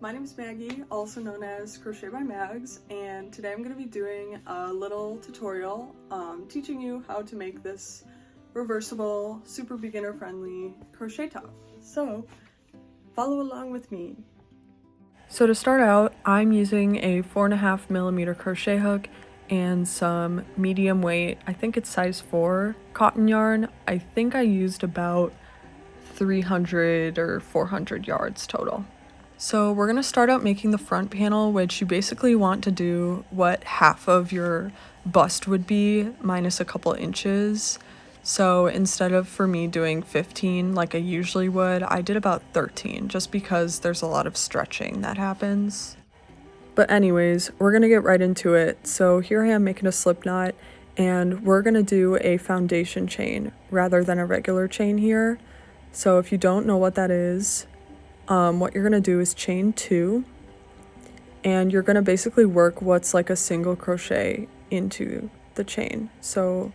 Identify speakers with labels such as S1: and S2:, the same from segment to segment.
S1: My name is Maggie, also known as Crochet by Mags, and today I'm going to be doing a little tutorial teaching you how to make this reversible, super beginner friendly crochet top. So follow along with me. So to start out, I'm using a 4.5mm crochet hook and some medium weight, I think it's size 4 cotton yarn. I think I used about 300 or 400 yards total. So we're going to start out making the front panel, which you basically want to do what half of your bust would be minus a couple inches. So instead of, for me, doing 15 like I usually would, I did about 13 just because there's a lot of stretching that happens. But anyways, we're going to get right into it. So here I am making a slip knot, and we're going to do a foundation chain rather than a regular chain here. So if you don't know what that is, what you're going to do is chain 2, and you're going to basically work what's like a single crochet into the chain. So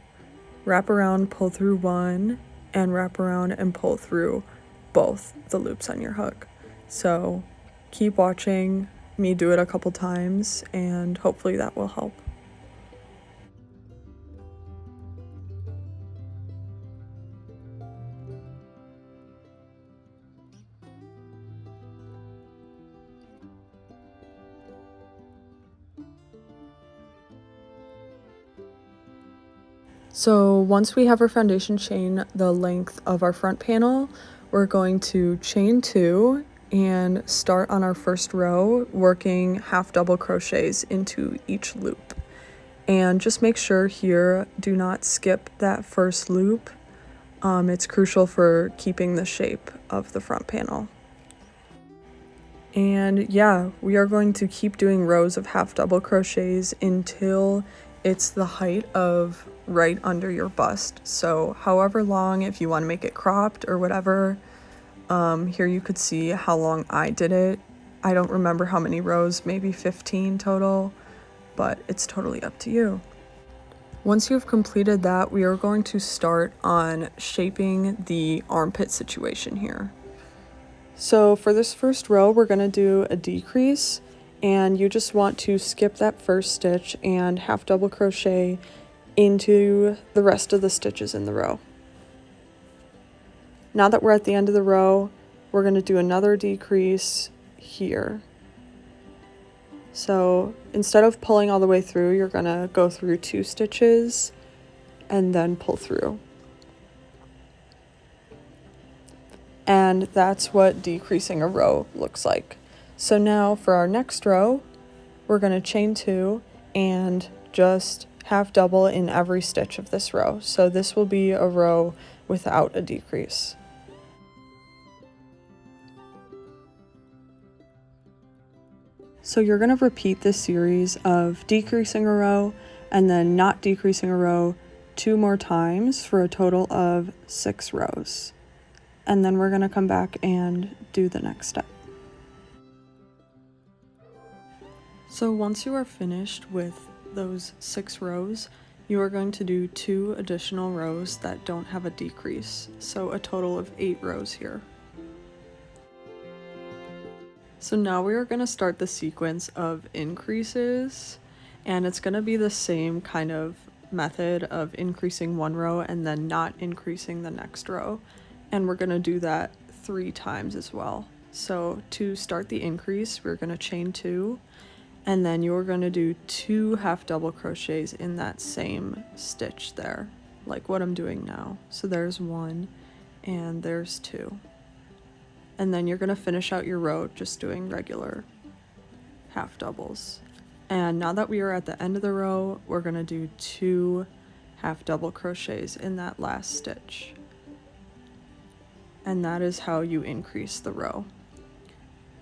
S1: wrap around, pull through 1, and wrap around and pull through both the loops on your hook. So keep watching me do it a couple times, and hopefully that will help. So once we have our foundation chain the length of our front panel, we're going to chain 2 and start on our first row working half double crochets into each loop. And just make sure here, do not skip that first loop. It's crucial for keeping the shape of the front panel. And yeah, we are going to keep doing rows of half double crochets until it's the height of right under your bust. So however long, if you want to make it cropped or whatever, here you could see how long I did it. I don't remember how many rows, maybe 15 total, but it's totally up to you. Once you've completed that, we are going to start on shaping the armpit situation here. So for this first row, we're going to do a decrease, and you just want to skip that first stitch and half double crochet into the rest of the stitches in the row. Now that we're at the end of the row, we're going to do another decrease here. So instead of pulling all the way through, you're going to go through 2 stitches and then pull through. And that's what decreasing a row looks like. So now for our next row, we're going to chain 2 and just half double in every stitch of this row. So this will be a row without a decrease. So you're going to repeat this series of decreasing a row and then not decreasing a row 2 more times for a total of 6 rows. And then we're going to come back and do the next step. So once you are finished with those 6 rows, you are going to do 2 additional rows that don't have a decrease. So a total of 8 rows here. So now we are going to start the sequence of increases, and it's going to be the same kind of method of increasing 1 row and then not increasing the next row. And we're going to do that 3 times as well. So to start the increase, we're going to chain 2, and then you're going to do 2 half double crochets in that same stitch there, like what I'm doing now. So there's 1 and there's 2. And then you're going to finish out your row just doing regular half doubles. And now that we are at the end of the row, we're going to do 2 half double crochets in that last stitch. And that is how you increase the row.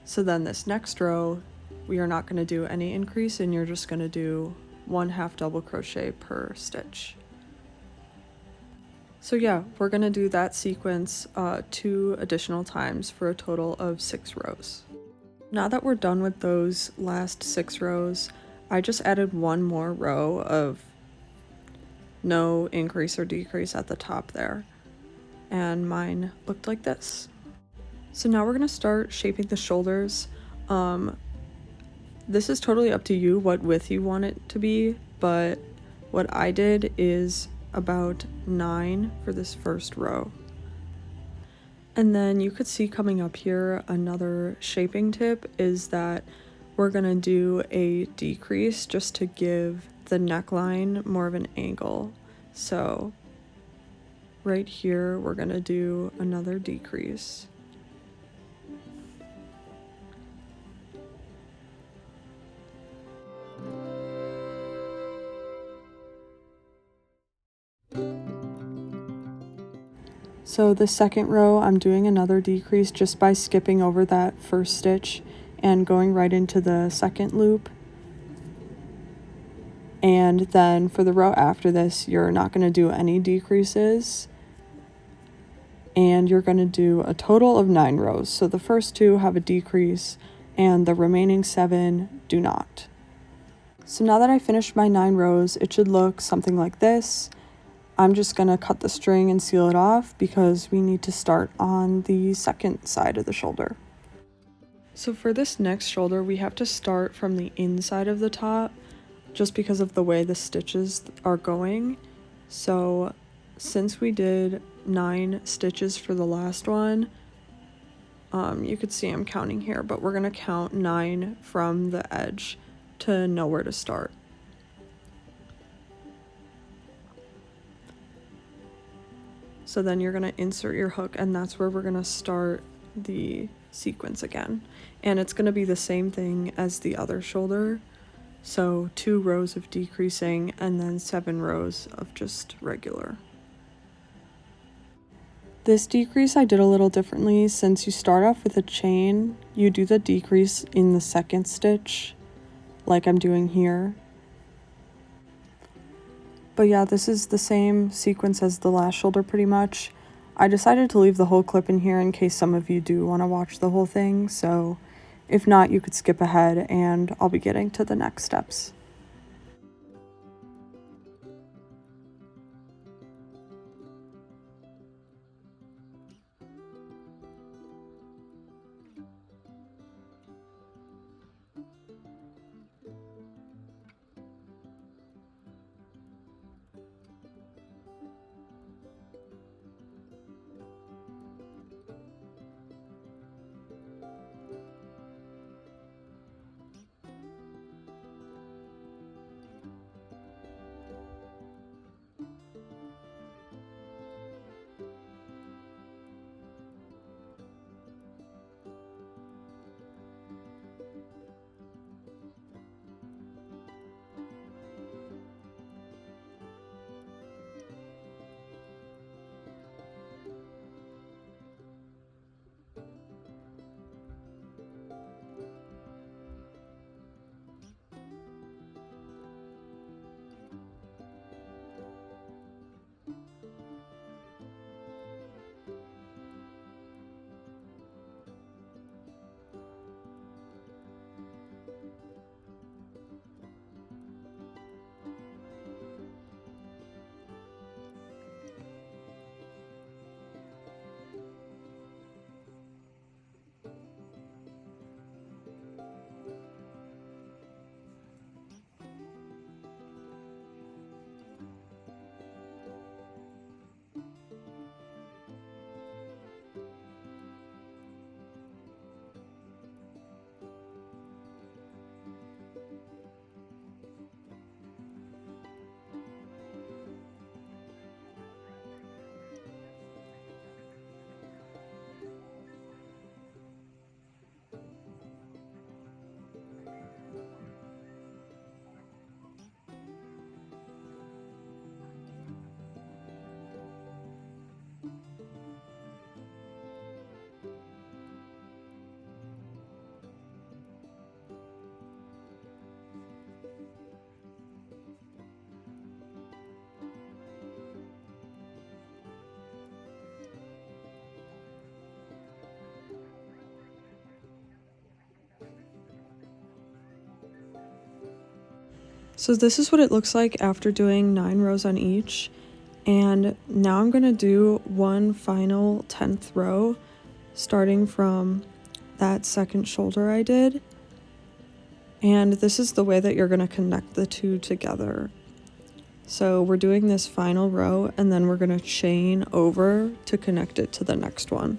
S1: So then this next row, we are not going to do any increase, and you're just going to do 1 half double crochet per stitch. So yeah, we're going to do that sequence 2 additional times for a total of 6 rows. Now that we're done with those last 6 rows, I just added 1 more row of no increase or decrease at the top there. And mine looked like this. So now we're going to start shaping the shoulders. This is totally up to you what width you want it to be, but what I did is about 9 for this first row. And then you could see coming up here, another shaping tip is that we're gonna do a decrease just to give the neckline more of an angle. So right here, we're gonna do another decrease. So the second row, I'm doing another decrease just by skipping over that first stitch and going right into the second loop. And then for the row after this, you're not going to do any decreases. And you're going to do a total of 9 rows. So the first 2 have a decrease and the remaining 7 do not. So now that I finished my 9 rows, it should look something like this. I'm just going to cut the string and seal it off because we need to start on the second side of the shoulder. So for this next shoulder, we have to start from the inside of the top just because of the way the stitches are going. So since we did 9 stitches for the last one, you could see I'm counting here, but we're going to count 9 from the edge to know where to start. So then you're going to insert your hook, and that's where we're going to start the sequence again. And it's going to be the same thing as the other shoulder. So 2 rows of decreasing and then 7 rows of just regular. This decrease I did a little differently. Since you start off with a chain, you do the decrease in the second stitch, like I'm doing here. But yeah, this is the same sequence as the last shoulder pretty much. I decided to leave the whole clip in here in case some of you do want to watch the whole thing, so if not, you could skip ahead and I'll be getting to the next steps. So this is what it looks like after doing 9 rows on each. And now I'm going to do one final 10th row, starting from that second shoulder I did. And this is the way that you're going to connect the two together. So we're doing this final row and then we're going to chain over to connect it to the next one.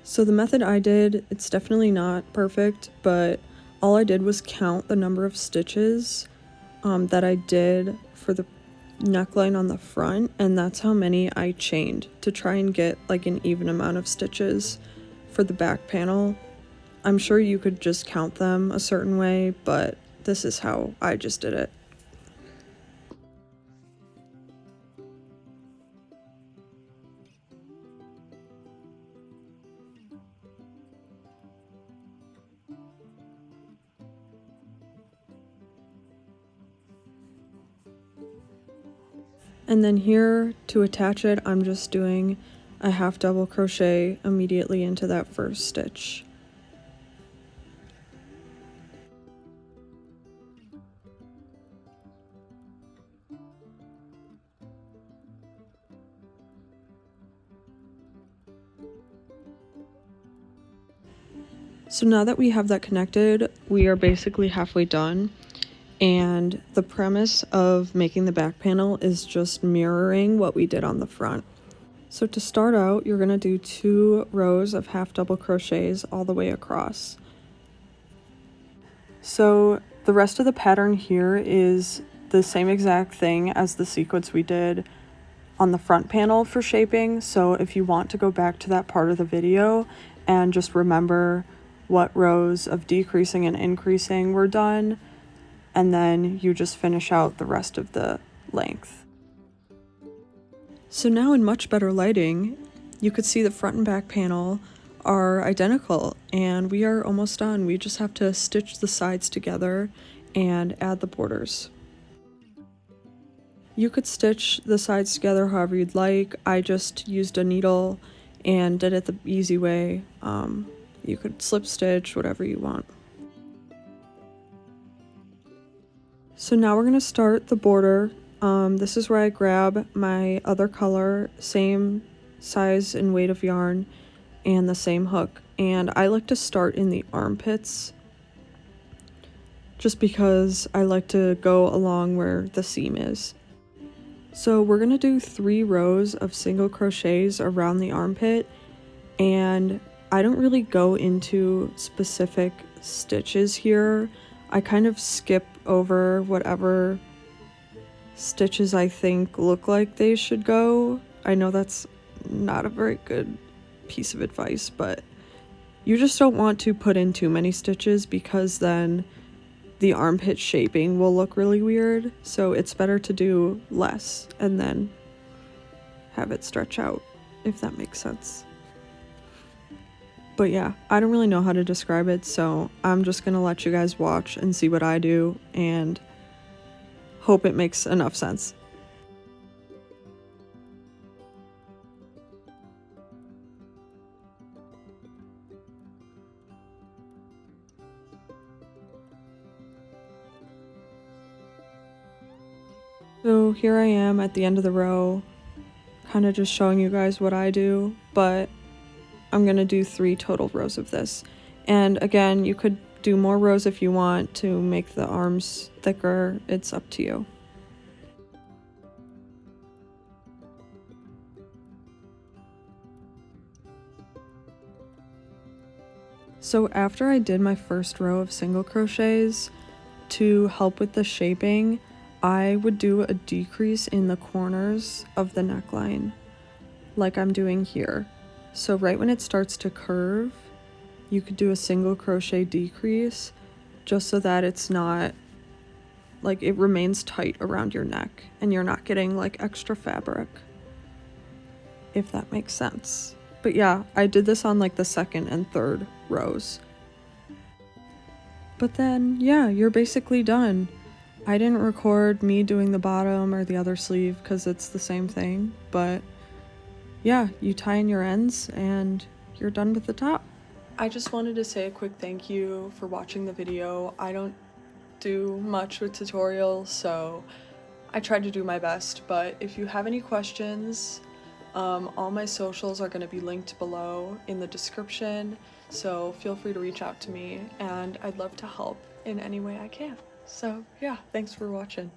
S1: So the method I did, it's definitely not perfect, but all I did was count the number of stitches that I did for the neckline on the front, and that's how many I chained to try and get like an even amount of stitches for the back panel. I'm sure you could just count them a certain way, but this is how I just did it. And then here to attach it, I'm just doing a half double crochet immediately into that first stitch. So now that we have that connected, we are basically halfway done. And the premise of making the back panel is just mirroring what we did on the front. So to start out, you're going to do 2 rows of half double crochets all the way across. So the rest of the pattern here is the same exact thing as the sequence we did on the front panel for shaping. So if you want to go back to that part of the video and just remember what rows of decreasing and increasing were done, and then you just finish out the rest of the length. So now in much better lighting, you could see the front and back panel are identical and we are almost done. We just have to stitch the sides together and add the borders. You could stitch the sides together however you'd like. I just used a needle and did it the easy way. You could slip stitch, whatever you want. So now we're going to start the border. This is where I grab my other color, same size and weight of yarn, and the same hook. And I like to start in the armpits, just because I like to go along where the seam is. So we're going to do 3 rows of single crochets around the armpit, and I don't really go into specific stitches here. I kind of skip over whatever stitches I think look like they should go. I know that's not a very good piece of advice, but you just don't want to put in too many stitches because then the armpit shaping will look really weird. So it's better to do less and then have it stretch out, if that makes sense. But yeah, I don't really know how to describe it, so I'm just gonna let you guys watch and see what I do and hope it makes enough sense. So here I am at the end of the row, kind of just showing you guys what I do, but I'm gonna do 3 total rows of this. And again, you could do more rows if you want to make the arms thicker. It's up to you. So after I did my first row of single crochets, to help with the shaping, I would do a decrease in the corners of the neckline, like I'm doing here. So right when it starts to curve, you could do a single crochet decrease just so that it's not, like, it remains tight around your neck and you're not getting like extra fabric, if that makes sense. But yeah, I did this on like the second and third rows. But then, yeah, you're basically done. I didn't record me doing the bottom or the other sleeve because it's the same thing, but yeah, you tie in your ends and you're done with the top. I just wanted to say a quick thank you for watching the video. I don't do much with tutorials, so I tried to do my best, but if you have any questions, All my socials are going to be linked below in the description, so feel free to reach out to me, and I'd love to help in any way I can. So yeah, thanks for watching.